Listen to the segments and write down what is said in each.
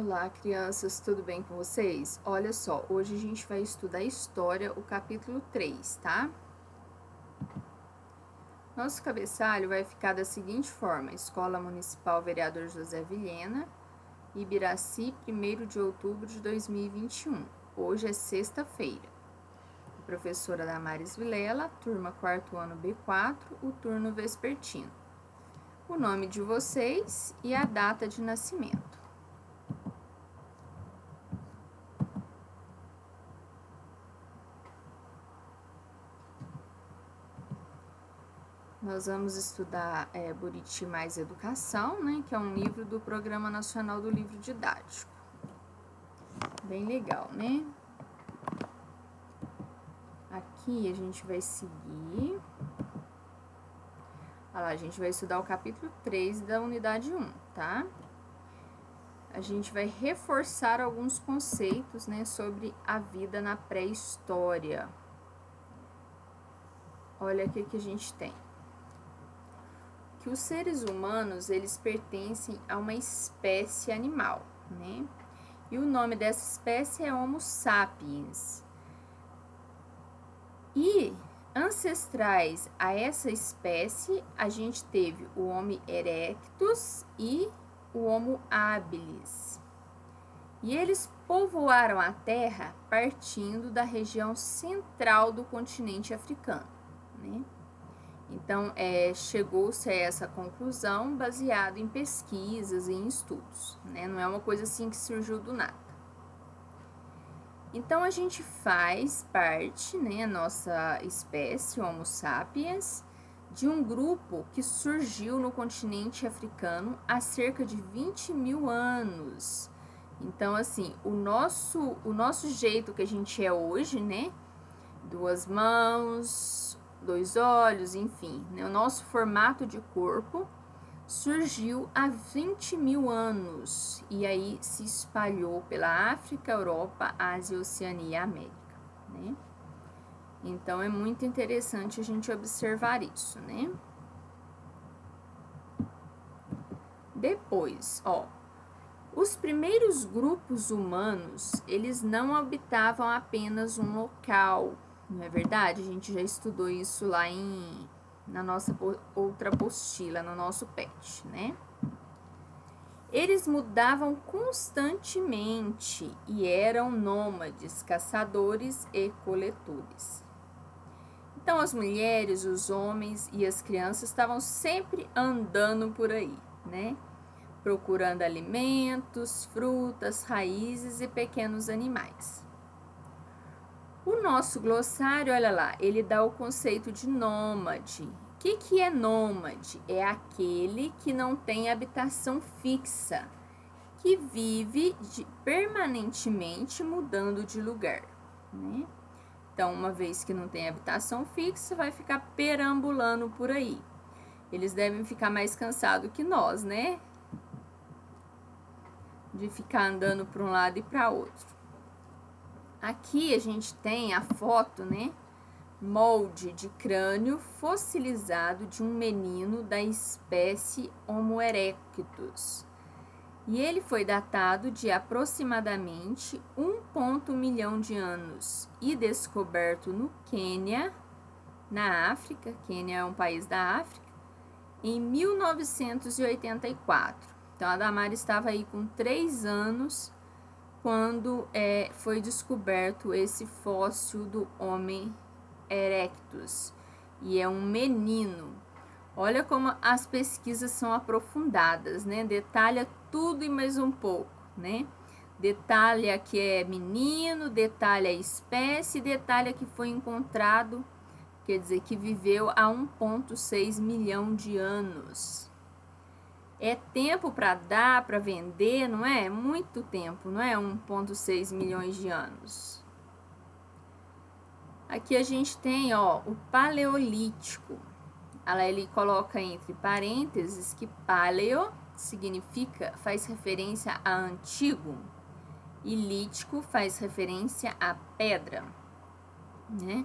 Olá, crianças, tudo bem com vocês? Olha só, hoje a gente vai estudar História, o capítulo 3, tá? Nosso cabeçalho vai ficar da seguinte forma: Escola Municipal Vereador José Vilhena, Ibiraci, 1º de outubro de 2021. Hoje é sexta-feira. A professora Damares Vilela, turma 4º ano B4, o turno vespertino. O nome de vocês e a data de nascimento. Nós vamos estudar Buriti Mais Educação, né, que é um livro do Programa Nacional do Livro Didático. Bem legal, né? Aqui a gente vai seguir. Olha lá, a gente vai estudar o capítulo 3 da unidade 1, tá? A gente vai reforçar alguns conceitos, né, sobre a vida na pré-história. Olha o que a gente tem. Que os seres humanos, eles pertencem a uma espécie animal, né? E o nome dessa espécie é Homo sapiens. E ancestrais a essa espécie, a gente teve o Homo erectus e o Homo habilis. E eles povoaram a Terra partindo da região central do continente africano, né? Então, chegou-se a essa conclusão baseado em pesquisas e em estudos, né? Não é uma coisa assim que surgiu do nada. Então, a gente faz parte, né, a nossa espécie, Homo sapiens, de um grupo que surgiu no continente africano há cerca de 20 mil anos. Então, assim, o nosso jeito que a gente é hoje, né, 2 mãos, 2 olhos, enfim, né? O nosso formato de corpo surgiu há 20 mil anos e aí se espalhou pela África, Europa, Ásia, Oceania e América, né? Então é muito interessante a gente observar isso, né? Depois, os primeiros grupos humanos, eles não habitavam apenas um local. Não é verdade? A gente já estudou isso lá na nossa outra apostila, no nosso PET, né? Eles mudavam constantemente e eram nômades, caçadores e coletores. Então, as mulheres, os homens e as crianças estavam sempre andando por aí, né? Procurando alimentos, frutas, raízes e pequenos animais. O nosso glossário, olha lá, ele dá o conceito de nômade. O que é nômade? É aquele que não tem habitação fixa, que vive permanentemente mudando de lugar, né? Então, uma vez que não tem habitação fixa, vai ficar perambulando por aí. Eles devem ficar mais cansados que nós, né? De ficar andando para um lado e para outro. Aqui a gente tem a foto, né? Molde de crânio fossilizado de um menino da espécie Homo erectus. E ele foi datado de aproximadamente 1,1 milhão de anos e descoberto no Quênia, na África. Quênia é um país da África, em 1984. Então, a Damares estava aí com 3 anos quando foi descoberto esse fóssil do Homo erectus. E é um menino. Olha como as pesquisas são aprofundadas, né? Detalha tudo e mais um pouco, né? Detalha que é menino, detalha a espécie, detalha que foi encontrado, quer dizer, que viveu há 1,6 milhão de anos. É tempo para dar, para vender, não é? Muito tempo, não é? 1,6 milhões de anos. Aqui a gente tem, o Paleolítico. Ele coloca entre parênteses que paleo significa, faz referência a antigo, e lítico faz referência a pedra, né?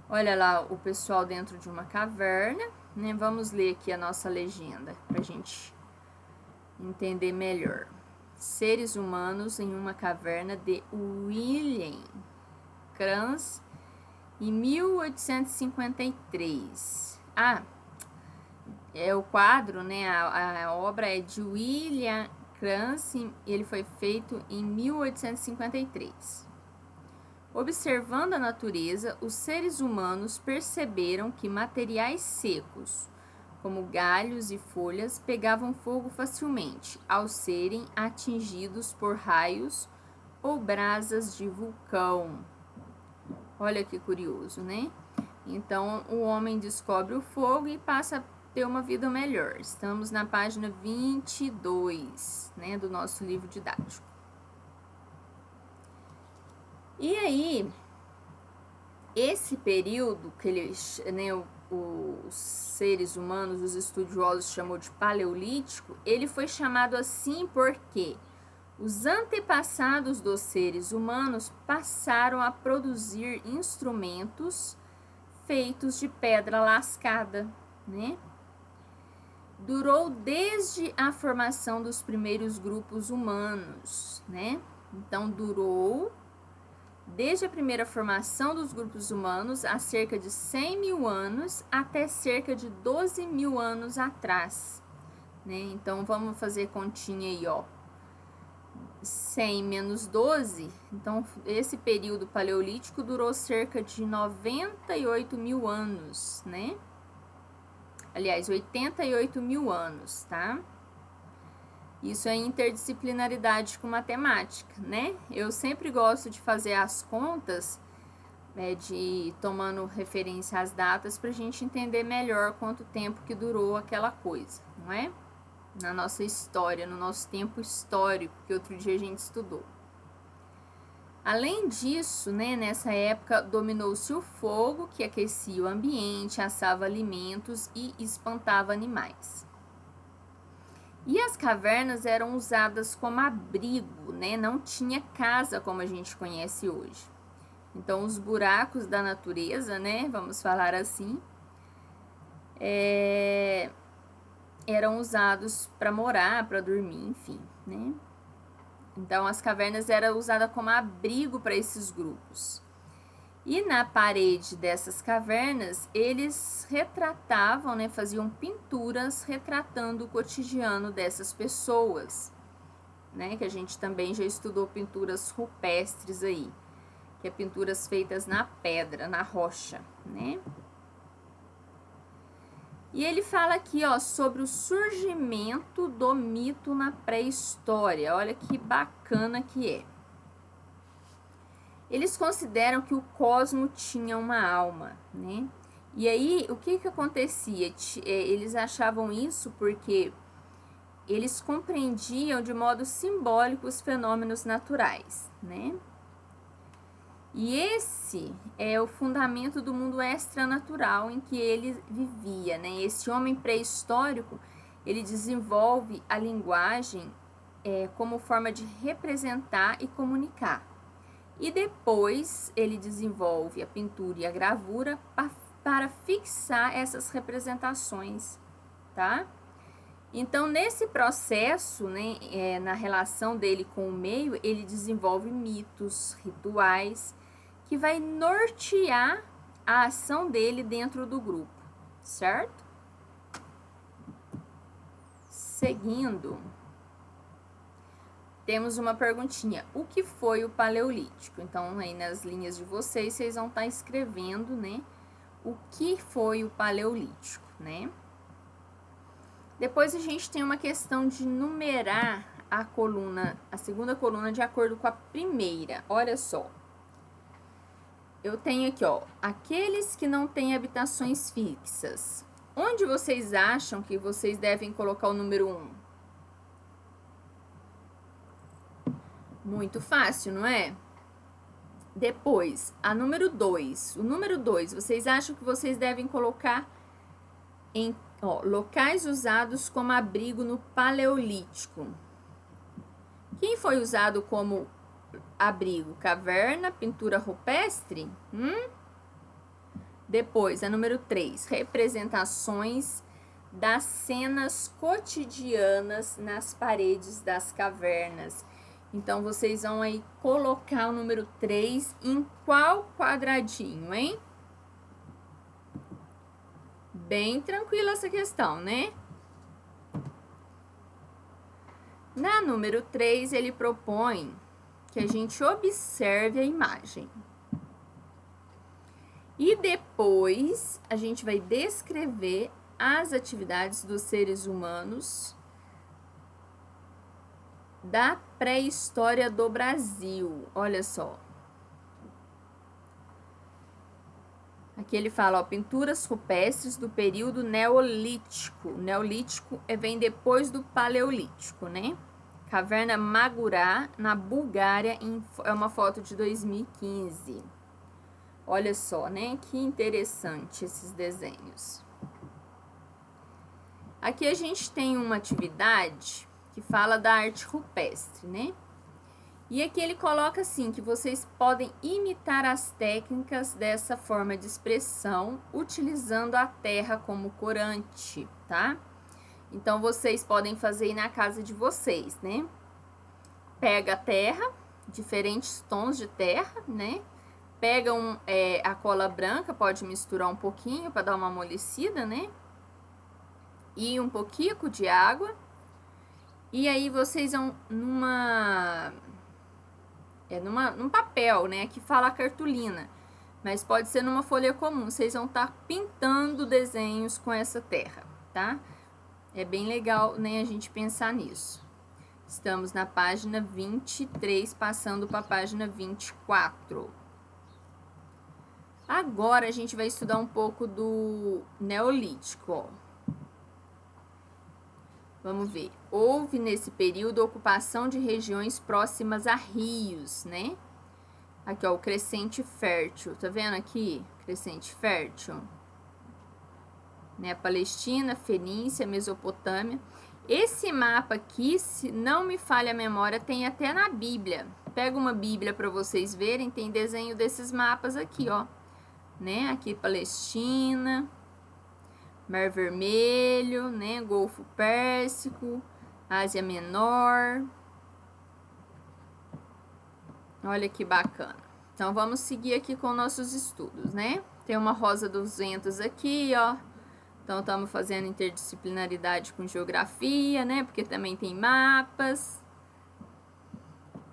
Olha lá o pessoal dentro de uma caverna, né? Vamos ler aqui a nossa legenda para a gente entender melhor. Seres Humanos em uma Caverna, de William Krantz, em 1853. É o quadro, né? A obra é de William Krantz, ele foi feito em 1853. Observando a natureza, os seres humanos perceberam que materiais secos, como galhos e folhas, pegavam fogo facilmente ao serem atingidos por raios ou brasas de vulcão. Olha que curioso, né? Então, o homem descobre o fogo e passa a ter uma vida melhor. Estamos na página 22, né, do nosso livro didático. E aí, esse período que eles, né, os seres humanos, os estudiosos chamou de Paleolítico, ele foi chamado assim porque os antepassados dos seres humanos passaram a produzir instrumentos feitos de pedra lascada, né? Durou desde a formação dos primeiros grupos humanos, né? Então, durou desde a primeira formação dos grupos humanos há cerca de 100 mil anos até cerca de 12 mil anos atrás, né? Então, vamos fazer continha aí, ó. 100 menos 12, então esse período paleolítico durou cerca de 98 mil anos, né? Aliás, 88 mil anos, tá? Isso é interdisciplinaridade com matemática, né? Eu sempre gosto de fazer as contas, tomando referência às datas, para a gente entender melhor quanto tempo que durou aquela coisa, não é? Na nossa história, no nosso tempo histórico, que outro dia a gente estudou. Além disso, né, nessa época dominou-se o fogo, que aquecia o ambiente, assava alimentos e espantava animais. E as cavernas eram usadas como abrigo, né? Não tinha casa como a gente conhece hoje. Então, os buracos da natureza, né, vamos falar assim, eram usados para morar, para dormir, enfim, né? Então, as cavernas eram usadas como abrigo para esses grupos. E na parede dessas cavernas, eles retratavam, né, faziam pinturas retratando o cotidiano dessas pessoas, né? Que a gente também já estudou pinturas rupestres aí, que é pinturas feitas na pedra, na rocha, né? E ele fala aqui, ó, sobre o surgimento do mito na pré-história. Olha que bacana que é. Eles consideram que o cosmo tinha uma alma, né? E aí, o que acontecia? Eles achavam isso porque eles compreendiam de modo simbólico os fenômenos naturais, né? E esse é o fundamento do mundo extranatural em que ele vivia, né? Esse homem pré-histórico, ele desenvolve a linguagem como forma de representar e comunicar. E depois ele desenvolve a pintura e a gravura para fixar essas representações, tá? Então, nesse processo, né, na relação dele com o meio, ele desenvolve mitos, rituais, que vai nortear a ação dele dentro do grupo, certo? Seguindo, temos uma perguntinha. O que foi o Paleolítico? Então, aí nas linhas de vocês vão estar escrevendo, né, o que foi o Paleolítico, né? Depois a gente tem uma questão de numerar a segunda coluna de acordo com a primeira. Olha só. Eu tenho aqui, ó, aqueles que não têm habitações fixas. Onde vocês acham que vocês devem colocar o número 1? Muito fácil, não é? Depois, a número 2. O número 2, vocês acham que vocês devem colocar em locais usados como abrigo no Paleolítico. Quem foi usado como abrigo? Caverna, pintura rupestre? Depois, a número 3, representações das cenas cotidianas nas paredes das cavernas. Então, vocês vão aí colocar o número 3 em qual quadradinho, hein? Bem tranquila essa questão, né? Na número 3, ele propõe que a gente observe a imagem. E depois, a gente vai descrever as atividades dos seres humanos da pré-história do Brasil. Olha só. Aqui ele fala, ó, pinturas rupestres do período neolítico. Neolítico vem depois do paleolítico, né? Caverna Magurá, na Bulgária, é uma foto de 2015. Olha só, né? Que interessante esses desenhos. Aqui a gente tem uma atividade que fala da arte rupestre, né? E aqui ele coloca assim, que vocês podem imitar as técnicas dessa forma de expressão utilizando a terra como corante, tá? Então, vocês podem fazer aí na casa de vocês, né? Pega a terra, diferentes tons de terra, né? Pega a cola branca, pode misturar um pouquinho para dar uma amolecida, né? E um pouquinho de água. E aí, vocês vão num papel, né? Que fala cartolina, mas pode ser numa folha comum. Vocês vão estar pintando desenhos com essa terra, tá? É bem legal, né, a gente pensar nisso. Estamos na página 23, passando para a página 24. Agora a gente vai estudar um pouco do Neolítico, ó. Vamos ver. Houve nesse período ocupação de regiões próximas a rios, né? Aqui, ó, o crescente fértil. Tá vendo aqui? Crescente fértil. Né? Palestina, Fenícia, Mesopotâmia. Esse mapa aqui, se não me falha a memória, tem até na Bíblia. Pega uma Bíblia para vocês verem, tem desenho desses mapas aqui, ó. Né? Aqui Palestina, Mar Vermelho, né? Golfo Pérsico, Ásia Menor. Olha que bacana. Então, vamos seguir aqui com nossos estudos, né? Tem uma rosa dos ventos aqui, ó. Então, estamos fazendo interdisciplinaridade com geografia, né? Porque também tem mapas.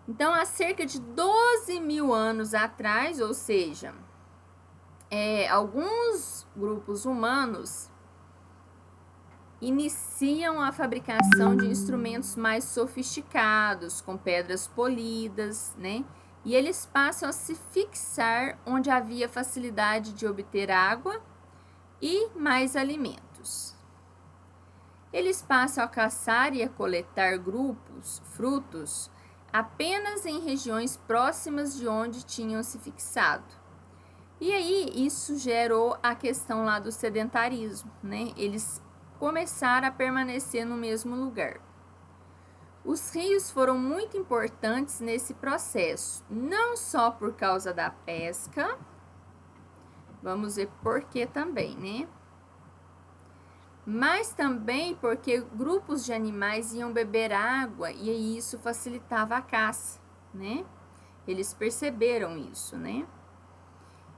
Então, há cerca de 12 mil anos atrás, ou seja, alguns grupos humanos iniciam a fabricação de instrumentos mais sofisticados, com pedras polidas, né? E eles passam a se fixar onde havia facilidade de obter água e mais alimentos. Eles passam a caçar e a coletar frutos, apenas em regiões próximas de onde tinham se fixado. E aí, isso gerou a questão lá do sedentarismo, né? Eles começaram a permanecer no mesmo lugar. Os rios foram muito importantes nesse processo, não só por causa da pesca, vamos ver por que também, né? Mas também porque grupos de animais iam beber água e aí isso facilitava a caça, né? Eles perceberam isso, né?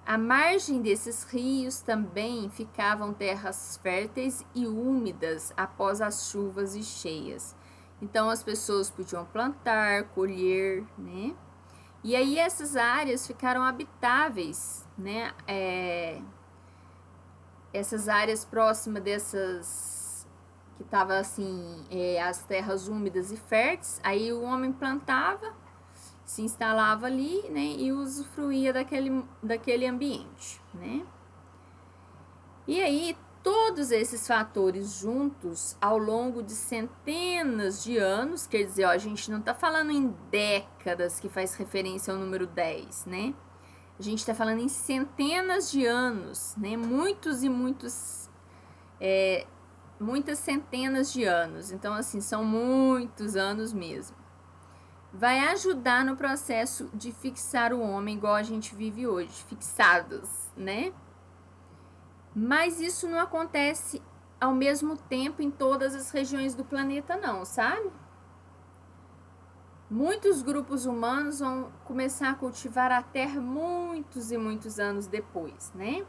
À margem desses rios também ficavam terras férteis e úmidas após as chuvas e cheias. Então, as pessoas podiam plantar, colher, né? E aí, essas áreas ficaram habitáveis, né? Essas áreas próximas dessas, que estavam assim, as terras úmidas e férteis, aí o homem plantava, se instalava ali, né? E usufruía daquele ambiente, né? E aí, todos esses fatores juntos, ao longo de centenas de anos, quer dizer, ó, a gente não está falando em décadas, que faz referência ao número 10, né? A gente está falando em centenas de anos, né? Muitas centenas de anos. Então, assim, são muitos anos mesmo. Vai ajudar no processo de fixar o homem igual a gente vive hoje, fixados, né? Mas isso não acontece ao mesmo tempo em todas as regiões do planeta, não, sabe? Muitos grupos humanos vão começar a cultivar a terra muitos e muitos anos depois, né?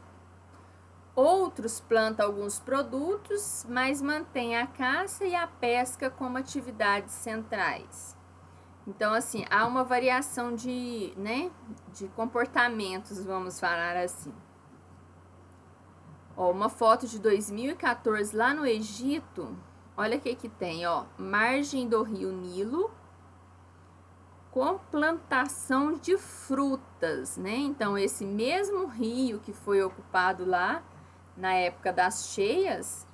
Outros plantam alguns produtos, mas mantêm a caça e a pesca como atividades centrais. Então, assim, há uma variação de comportamentos, vamos falar assim. Ó, uma foto de 2014 lá no Egito, olha o que tem, ó, margem do rio Nilo, com plantação de frutas, né? Então, esse mesmo rio que foi ocupado lá na época das cheias,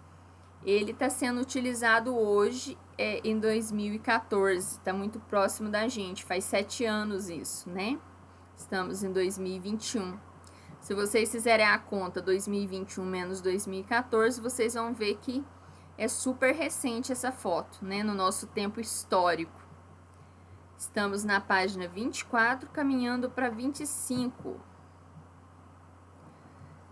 ele está sendo utilizado hoje em 2014, está muito próximo da gente, faz 7 anos isso, né? Estamos em 2021. Se vocês fizerem a conta 2021 menos 2014, vocês vão ver que é super recente essa foto, né? No nosso tempo histórico. Estamos na página 24, caminhando para 25.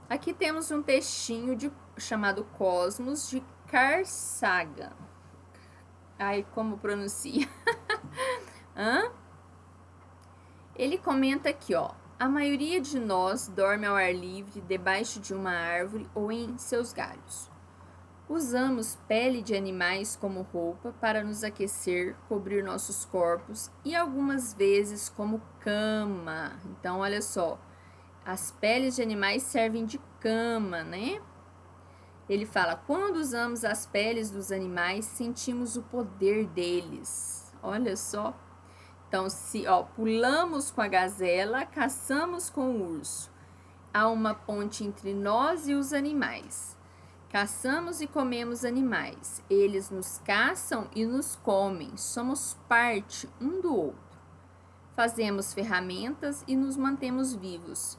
Aqui temos um textinho chamado Cosmos, de Carl Sagan. Ai, como pronuncia? Ele comenta aqui, ó. A maioria de nós dorme ao ar livre, debaixo de uma árvore ou em seus galhos. Usamos pele de animais como roupa para nos aquecer, cobrir nossos corpos e algumas vezes como cama. Então, olha só, as peles de animais servem de cama, né? Ele fala, quando usamos as peles dos animais, sentimos o poder deles. Olha só. Então, pulamos com a gazela, caçamos com o urso. Há uma ponte entre nós e os animais. Caçamos e comemos animais. Eles nos caçam e nos comem. Somos parte um do outro. Fazemos ferramentas e nos mantemos vivos.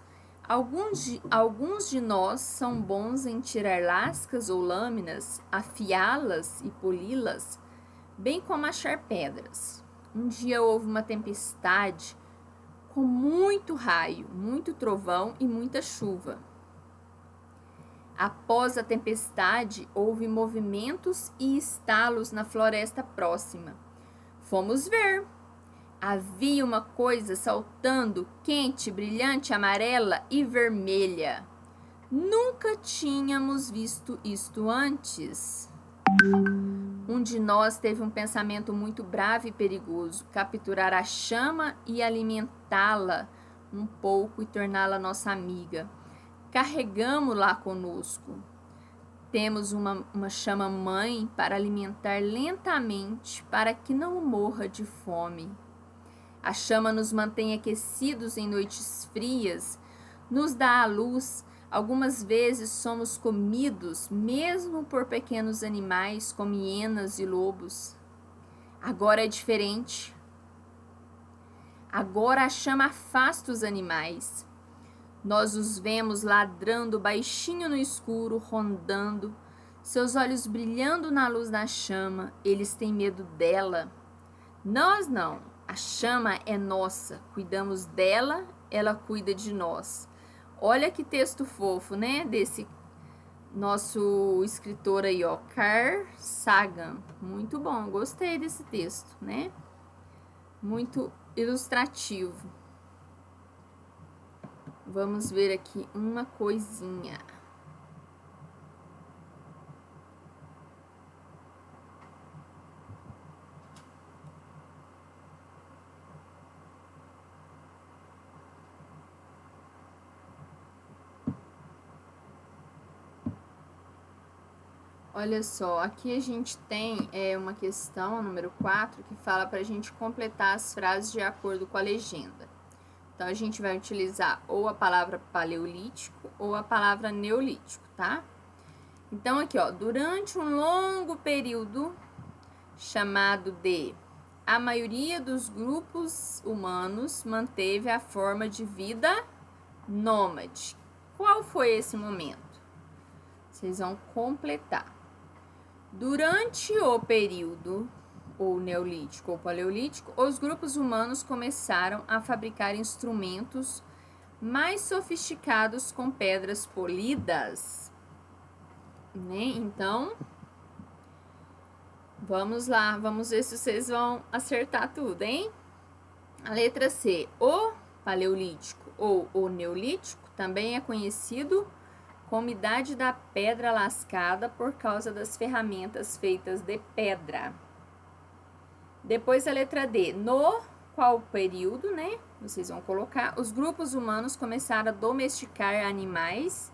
Alguns de nós são bons em tirar lascas ou lâminas, afiá-las e poli-las, bem como achar pedras. Um dia houve uma tempestade com muito raio, muito trovão e muita chuva. Após a tempestade, houve movimentos e estalos na floresta próxima. Fomos ver. Havia uma coisa saltando, quente, brilhante, amarela e vermelha. Nunca tínhamos visto isto antes. Um de nós teve um pensamento muito bravo e perigoso: capturar a chama e alimentá-la um pouco e torná-la nossa amiga. Carregamo-la conosco. Temos uma chama-mãe para alimentar lentamente, para que não morra de fome. A chama nos mantém aquecidos em noites frias, nos dá a luz. Algumas vezes somos comidos, mesmo por pequenos animais como hienas e lobos. Agora é diferente. Agora a chama afasta os animais. Nós os vemos ladrando baixinho no escuro, rondando, seus olhos brilhando na luz da chama. Eles têm medo dela. Nós não. A chama é nossa. Cuidamos dela, ela cuida de nós. Olha que texto fofo, né? Desse nosso escritor aí, ó, Carl Sagan. Muito bom, gostei desse texto, né? Muito ilustrativo. Vamos ver aqui uma coisinha. Olha só, aqui a gente tem uma questão, número 4, que fala para a gente completar as frases de acordo com a legenda. Então, a gente vai utilizar ou a palavra paleolítico ou a palavra neolítico, tá? Então, aqui, ó, durante um longo período chamado de a maioria dos grupos humanos manteve a forma de vida nômade. Qual foi esse momento? Vocês vão completar. Durante o período, ou neolítico ou paleolítico, os grupos humanos começaram a fabricar instrumentos mais sofisticados com pedras polidas. né? Então, vamos lá, vamos ver se vocês vão acertar tudo, hein? A letra C, o Paleolítico ou o Neolítico também é conhecido como Idade da Pedra Lascada por causa das ferramentas feitas de pedra. Depois a letra D, no qual período, né? Vocês vão colocar, os grupos humanos começaram a domesticar animais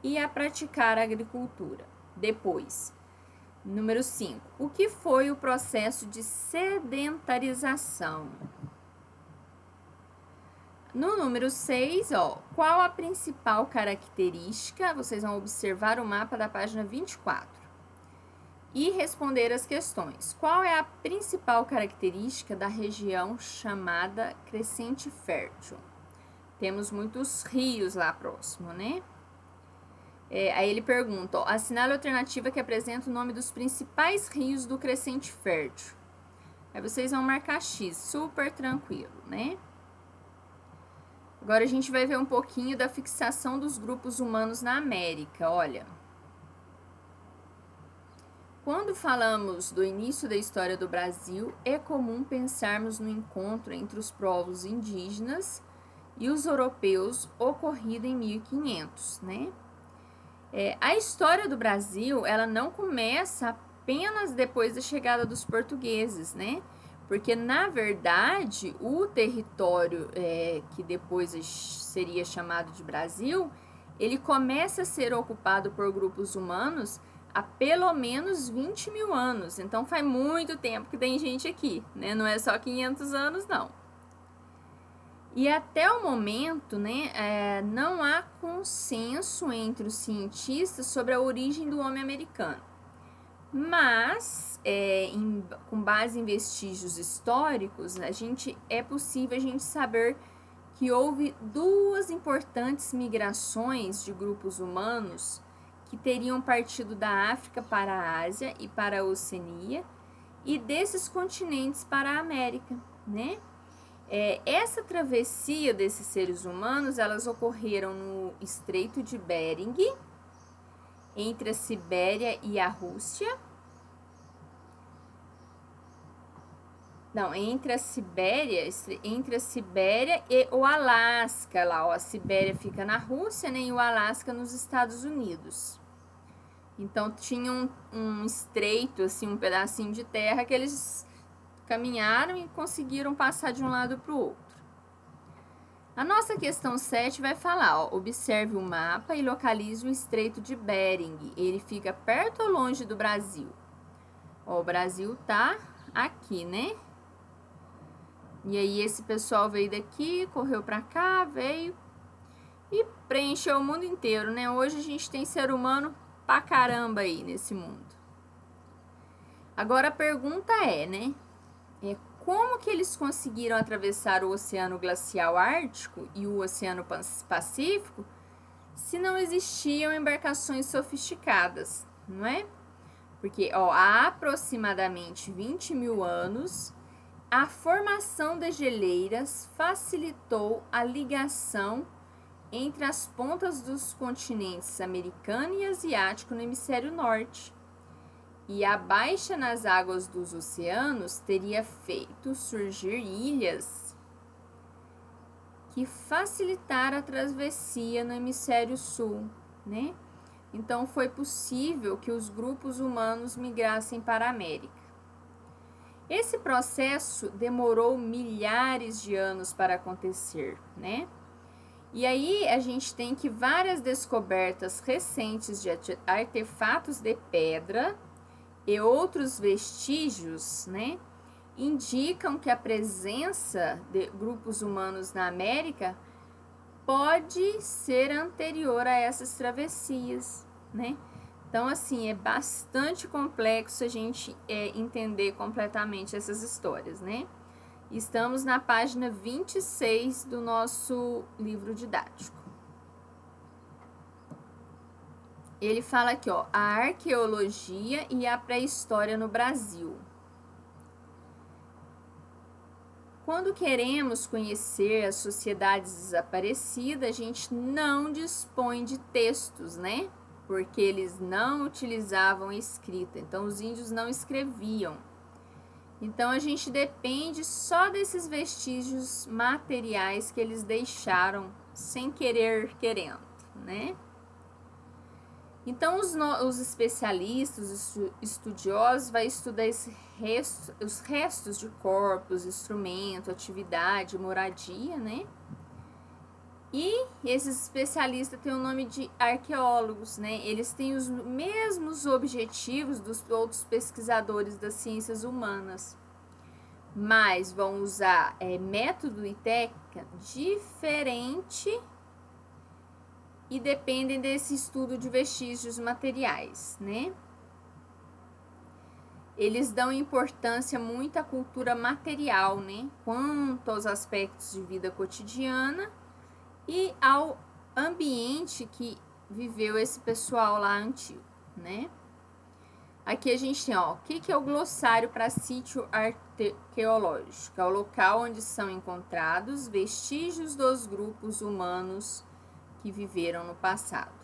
e a praticar a agricultura. Depois, número 5, o que foi o processo de sedentarização? No número 6, qual a principal característica? Vocês vão observar o mapa da página 24 e responder as questões. Qual é a principal característica da região chamada Crescente Fértil? Temos muitos rios lá próximo, né? Aí ele pergunta, assinale a alternativa que apresenta o nome dos principais rios do Crescente Fértil. Aí vocês vão marcar X, super tranquilo, né? Agora a gente vai ver um pouquinho da fixação dos grupos humanos na América, olha. Quando falamos do início da história do Brasil, é comum pensarmos no encontro entre os povos indígenas e os europeus ocorrido em 1500, né? A história do Brasil, ela não começa apenas depois da chegada dos portugueses, né? Porque, na verdade, o território que depois seria chamado de Brasil, ele começa a ser ocupado por grupos humanos há pelo menos 20 mil anos. Então, faz muito tempo que tem gente aqui, né? Não é só 500 anos, não. E até o momento, né, não há consenso entre os cientistas sobre a origem do homem americano. Mas, com base em vestígios históricos, é possível a gente saber que houve duas importantes migrações de grupos humanos que teriam partido da África para a Ásia e para a Oceania e desses continentes para a América, né? Essa travessia desses seres humanos, elas ocorreram no Estreito de Bering, entre a Sibéria e a Rússia. Não, entre a Sibéria e o Alasca, lá, a Sibéria fica na Rússia, né, e o Alasca nos Estados Unidos. Então, tinha um estreito, assim, um pedacinho de terra que eles caminharam e conseguiram passar de um lado para o outro. A nossa questão 7 vai falar, observe o mapa e localize o Estreito de Bering. Ele fica perto ou longe do Brasil? O Brasil tá aqui, né? E aí esse pessoal veio daqui, correu para cá, veio e preencheu o mundo inteiro, né? Hoje a gente tem ser humano pra caramba aí nesse mundo. Agora a pergunta né? Como que eles conseguiram atravessar o Oceano Glacial Ártico e o Oceano Pacífico se não existiam embarcações sofisticadas, não é? Porque, há aproximadamente 20 mil anos, a formação das geleiras facilitou a ligação entre as pontas dos continentes americano e asiático no hemisfério norte. E a baixa nas águas dos oceanos teria feito surgir ilhas que facilitaram a travessia no hemisfério sul, né? Então, foi possível que os grupos humanos migrassem para a América. Esse processo demorou milhares de anos para acontecer, né? E aí, a gente tem que várias descobertas recentes de artefatos de pedra e outros vestígios, né, indicam que a presença de grupos humanos na América pode ser anterior a essas travessias, né? Então, assim, é bastante complexo a gente entender completamente essas histórias, né? Estamos na página 26 do nosso livro didático. Ele fala aqui, a arqueologia e a pré-história no Brasil. Quando queremos conhecer as sociedades desaparecidas, a gente não dispõe de textos, né? porque eles não utilizavam escrita. Então, os índios não escreviam. Então, a gente depende só desses vestígios materiais que eles deixaram sem querer, querendo, né? Então, os especialistas, os estudiosos, vai estudar os restos de corpos, instrumento, atividade, moradia, né? E esses especialistas têm o nome de arqueólogos, né? Eles têm os mesmos objetivos dos outros pesquisadores das ciências humanas, mas vão usar método e técnica diferente e dependem desse estudo de vestígios materiais, né? Eles dão importância muito à cultura material, né? Quanto aos aspectos de vida cotidiana e ao ambiente que viveu esse pessoal lá antigo, né? Aqui a gente tem, ó, o que é o glossário para sítio arqueológico? É o local onde são encontrados vestígios dos grupos humanos que viveram no passado.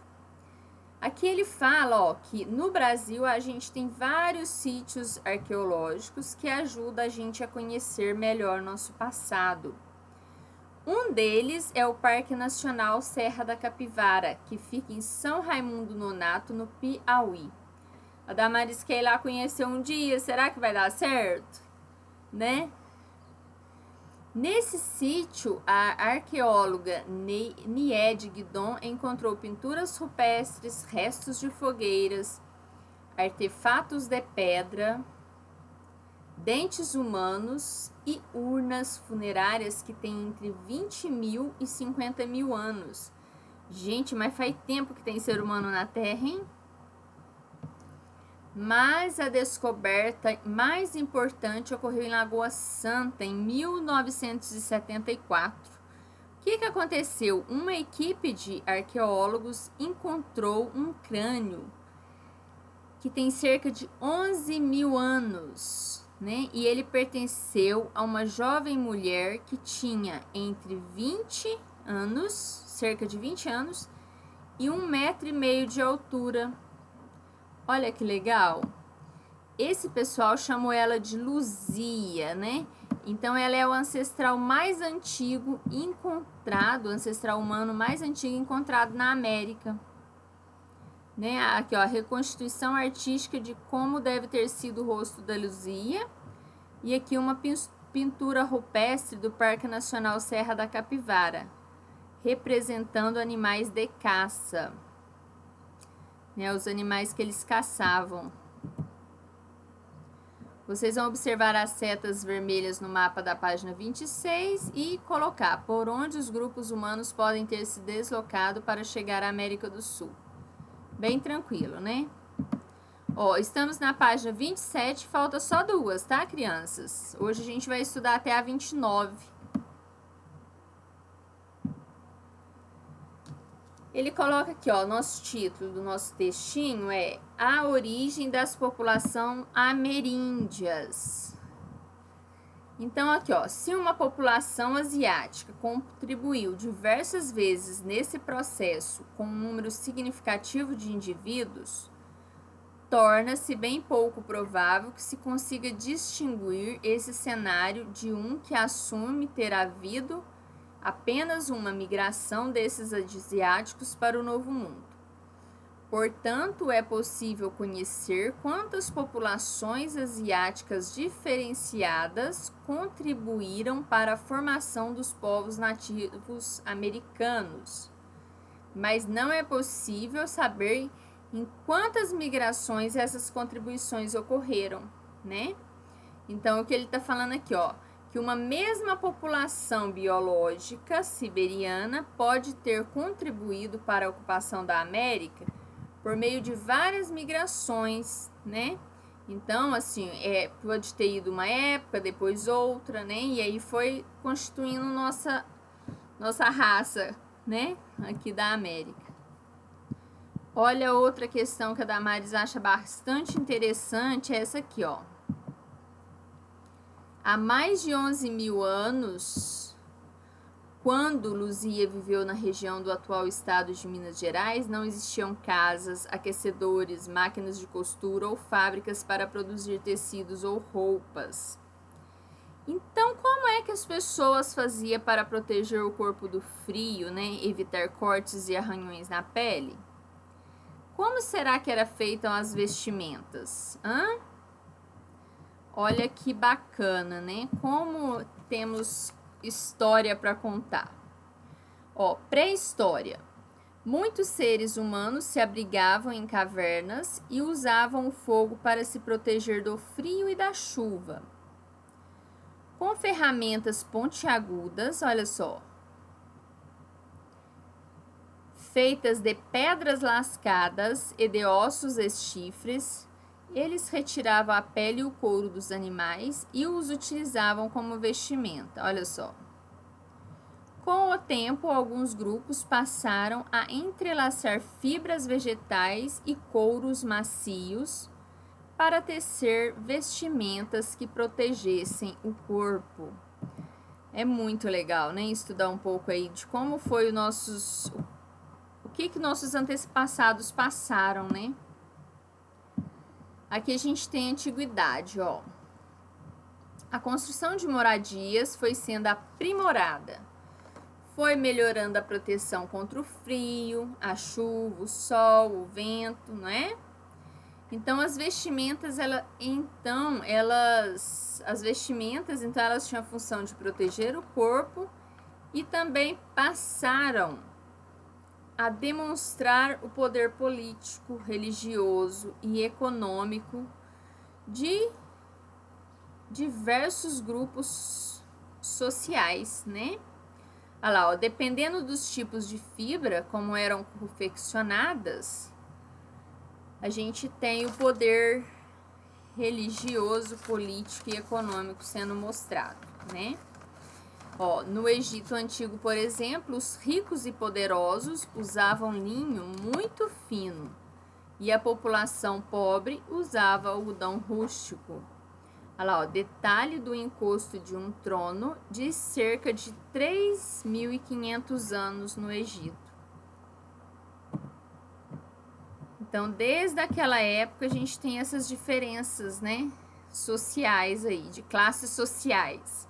Aqui ele fala, ó, que no Brasil a gente tem vários sítios arqueológicos que ajudam a gente a conhecer melhor nosso passado. Um deles é o Parque Nacional Serra da Capivara, que fica em São Raimundo Nonato, no Piauí. A Damaris quer ir lá conhecer um dia, será que vai dar certo? Né? Nesse sítio, a arqueóloga Niede Guidon encontrou pinturas rupestres, restos de fogueiras, artefatos de pedra, dentes humanos e urnas funerárias que têm entre 20 mil e 50 mil anos. Gente, mas faz tempo que tem ser humano na Terra, hein? Mas a descoberta mais importante ocorreu em Lagoa Santa, em 1974. O que aconteceu? Uma equipe de arqueólogos encontrou um crânio que tem cerca de 11 mil anos, né? E ele pertenceu a uma jovem mulher que tinha entre 20 anos, cerca de 20 anos, e 1,5 metro de altura. Olha que legal. Esse pessoal chamou ela de Luzia, né? Então, ela é o ancestral mais antigo encontrado, o ancestral humano mais antigo encontrado na América. Né? Aqui, ó, a reconstituição artística de como deve ter sido o rosto da Luzia. E aqui uma pintura rupestre do Parque Nacional Serra da Capivara, representando animais de caça. Né, os animais que eles caçavam. Vocês vão observar as setas vermelhas no mapa da página 26 e colocar por onde os grupos humanos podem ter se deslocado para chegar à América do Sul. Bem tranquilo, né? Ó, estamos na página 27, falta só 2, tá, crianças? Hoje a gente vai estudar até a 29. Ele coloca aqui, ó, nosso título do nosso textinho é A Origem das Populações Ameríndias. Então, aqui, ó, se uma população asiática contribuiu diversas vezes nesse processo com um número significativo de indivíduos, torna-se bem pouco provável que se consiga distinguir esse cenário de um que assume ter havido apenas uma migração desses asiáticos para o Novo Mundo. Portanto, é possível conhecer quantas populações asiáticas diferenciadas contribuíram para a formação dos povos nativos americanos, mas não é possível saber em quantas migrações essas contribuições ocorreram, né? Então, o que ele está falando aqui, ó, que uma mesma população biológica siberiana pode ter contribuído para a ocupação da América por meio de várias migrações, né? Então, assim, pode ter ido uma época, depois outra, né? E aí foi constituindo nossa raça, né? Aqui da América. Olha, outra questão que a Damaris acha bastante interessante é essa aqui, ó. Há mais de 11 mil anos, quando Luzia viveu na região do atual estado de Minas Gerais, não existiam casas, aquecedores, máquinas de costura ou fábricas para produzir tecidos ou roupas. Então, como é que as pessoas faziam para proteger o corpo do frio, né? Evitar cortes e arranhões na pele? Como será que eram feitas as vestimentas? Olha que bacana, né? Como temos história para contar. Ó, pré-história. Muitos seres humanos se abrigavam em cavernas e usavam o fogo para se proteger do frio e da chuva. Com ferramentas pontiagudas, olha só, feitas de pedras lascadas e de ossos e chifres, eles retiravam a pele e o couro dos animais e os utilizavam como vestimenta. Olha só. Com o tempo, alguns grupos passaram a entrelaçar fibras vegetais e couros macios para tecer vestimentas que protegessem o corpo. É muito legal, né? Estudar um pouco aí de como foi o que nossos antepassados passaram, né? Aqui a gente tem a antiguidade, ó. A construção de moradias foi sendo aprimorada. Foi melhorando a proteção contra o frio, a chuva, o sol, o vento, não é? Então as vestimentas, elas tinham a função de proteger o corpo e também passaram a demonstrar o poder político, religioso e econômico de diversos grupos sociais, né? Olha lá, ó, dependendo dos tipos de fibra, como eram confeccionadas, a gente tem o poder religioso, político e econômico sendo mostrado, né? Ó, no Egito Antigo, por exemplo, os ricos e poderosos usavam linho muito fino e a população pobre usava algodão rústico. Olha lá, ó, detalhe do encosto de um trono de cerca de 3.500 anos no Egito. Então, desde aquela época, a gente tem essas diferenças, né, sociais aí, de classes sociais.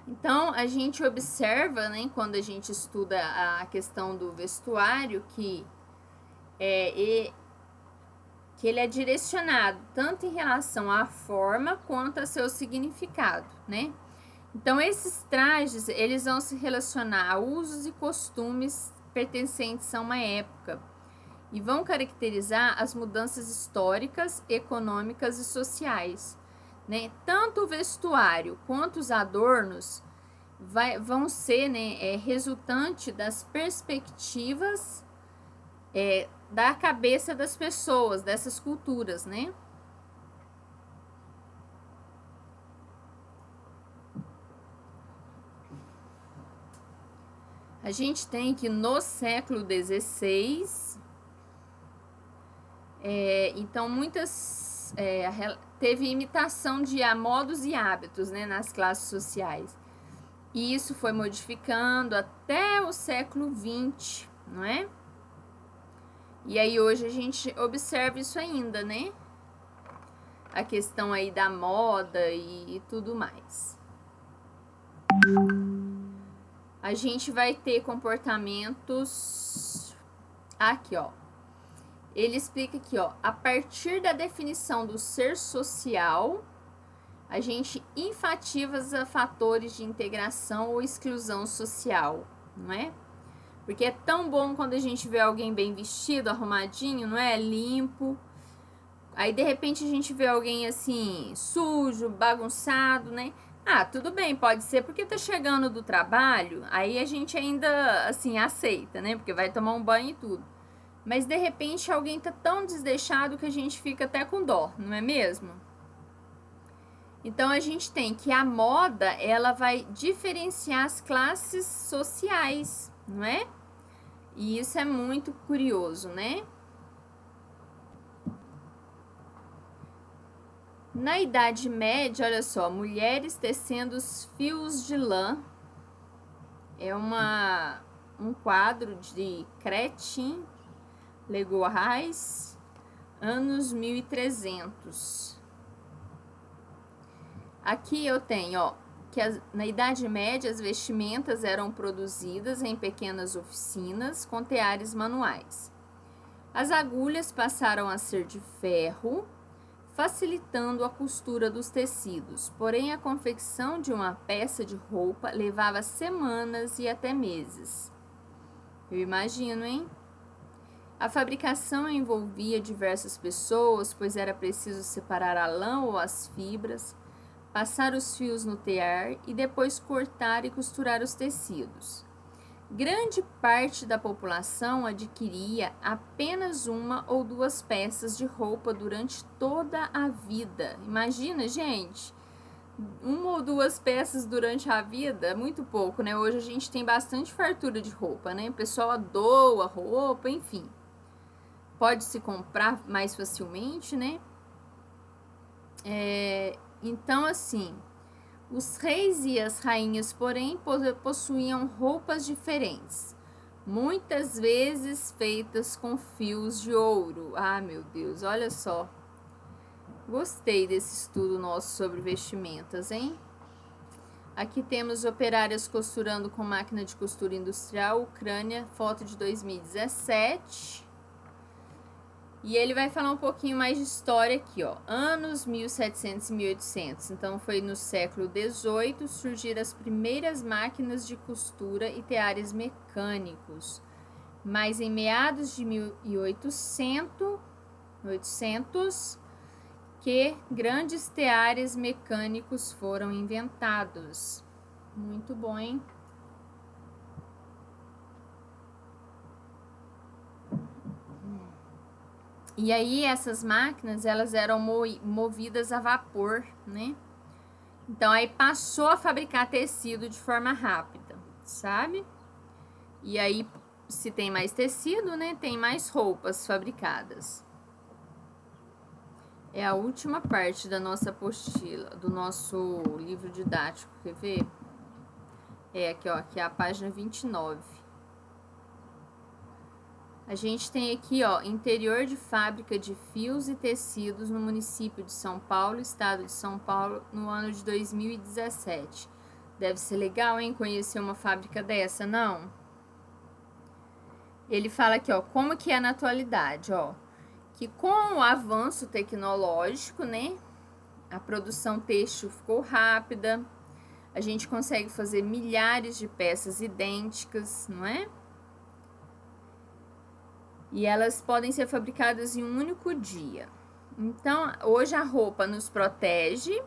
Então, a gente observa, né, quando a gente estuda a questão do vestuário, que ele é direcionado tanto em relação à forma quanto a seu significado, né? Então, esses trajes, eles vão se relacionar a usos e costumes pertencentes a uma época e vão caracterizar as mudanças históricas, econômicas e sociais, né? Tanto o vestuário quanto os adornos vão ser, né, resultante das perspectivas da cabeça das pessoas, dessas culturas, né? A gente tem que no século XVI, então teve imitação de modos e hábitos, né, nas classes sociais. E isso foi modificando até o século XX, não é? E aí hoje a gente observa isso ainda, né? A questão aí da moda e tudo mais. A gente vai ter comportamentos... Aqui, ó. Ele explica aqui, ó. A partir da definição do ser social, a gente enfatiza fatores de integração ou exclusão social, não é? Porque é tão bom quando a gente vê alguém bem vestido, arrumadinho, não é? Limpo. Aí, de repente, a gente vê alguém assim, sujo, bagunçado, né? Ah, tudo bem, pode ser porque tá chegando do trabalho, aí a gente ainda, assim, aceita, né? Porque vai tomar um banho e tudo. Mas, de repente, alguém tá tão desleixado que a gente fica até com dó, não é mesmo? Então, a gente tem que a moda, ela vai diferenciar as classes sociais, não é? E isso é muito curioso, né? Na Idade Média, olha só, mulheres tecendo os fios de lã É um quadro de Crétin Legorais, anos 1300. Aqui eu tenho, ó, que na Idade Média as vestimentas eram produzidas em pequenas oficinas com teares manuais. As agulhas passaram a ser de ferro, facilitando a costura dos tecidos. Porém, a confecção de uma peça de roupa levava semanas e até meses. Eu imagino, hein? A fabricação envolvia diversas pessoas, pois era preciso separar a lã ou as fibras, passar os fios no tear e depois cortar e costurar os tecidos. Grande parte da população adquiria apenas uma ou duas peças de roupa durante toda a vida. Imagina, gente, uma ou duas peças durante a vida é muito pouco, né? Hoje a gente tem bastante fartura de roupa, né? O pessoal doa roupa, enfim. Pode se comprar mais facilmente, né? Então, assim, os reis e as rainhas, porém, possuíam roupas diferentes, muitas vezes feitas com fios de ouro. Ah, meu Deus, olha só. Gostei desse estudo nosso sobre vestimentas, hein? Aqui temos operárias costurando com máquina de costura industrial, Ucrânia, foto de 2017. E ele vai falar um pouquinho mais de história aqui, ó. Anos 1700 e 1800. Então, foi no século XVIII surgiram as primeiras máquinas de costura e teares mecânicos. Mas em meados de 1800 que grandes teares mecânicos foram inventados. Muito bom, hein? E aí essas máquinas, elas eram movidas a vapor, né? Então aí passou a fabricar tecido de forma rápida, sabe? E aí, se tem mais tecido, né, tem mais roupas fabricadas. É a última parte da nossa apostila, do nosso livro didático, quer ver? Aqui, ó, aqui é a página 29. A gente tem aqui, ó, interior de fábrica de fios e tecidos no município de São Paulo, estado de São Paulo, no ano de 2017. Deve ser legal, hein, conhecer uma fábrica dessa, não? Ele fala aqui, ó, como que é na atualidade, ó, que com o avanço tecnológico, né, a produção têxtil ficou rápida, a gente consegue fazer milhares de peças idênticas, não é? E elas podem ser fabricadas em um único dia. Então, hoje a roupa nos protege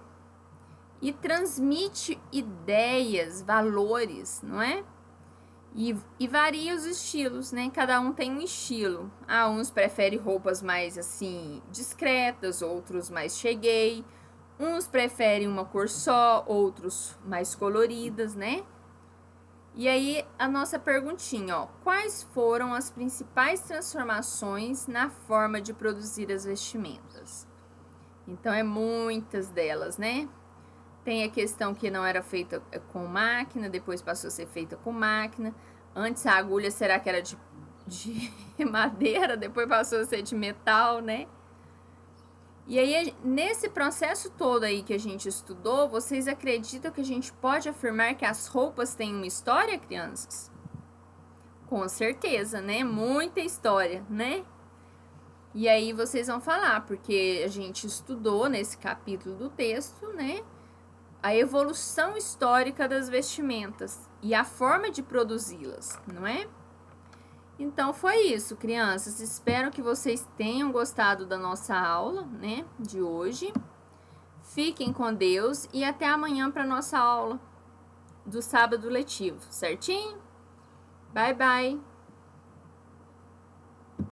e transmite ideias, valores, não é? E varia os estilos, né? Cada um tem um estilo. Uns preferem roupas mais, assim, discretas, outros mais cheguei. Uns preferem uma cor só, outros mais coloridas, né? E aí, a nossa perguntinha, ó. Quais foram as principais transformações na forma de produzir as vestimentas? Então, muitas delas, né? Tem a questão que não era feita com máquina, depois passou a ser feita com máquina. Antes, a agulha, será que era de madeira? Depois passou a ser de metal, né? E aí, nesse processo todo aí que a gente estudou, vocês acreditam que a gente pode afirmar que as roupas têm uma história, crianças? Com certeza, né? Muita história, né? E aí vocês vão falar, porque a gente estudou nesse capítulo do texto, né, a evolução histórica das vestimentas e a forma de produzi-las, não é? Então, foi isso, crianças. Espero que vocês tenham gostado da nossa aula, né, de hoje. Fiquem com Deus e até amanhã para nossa aula do sábado letivo, certinho? Bye, bye!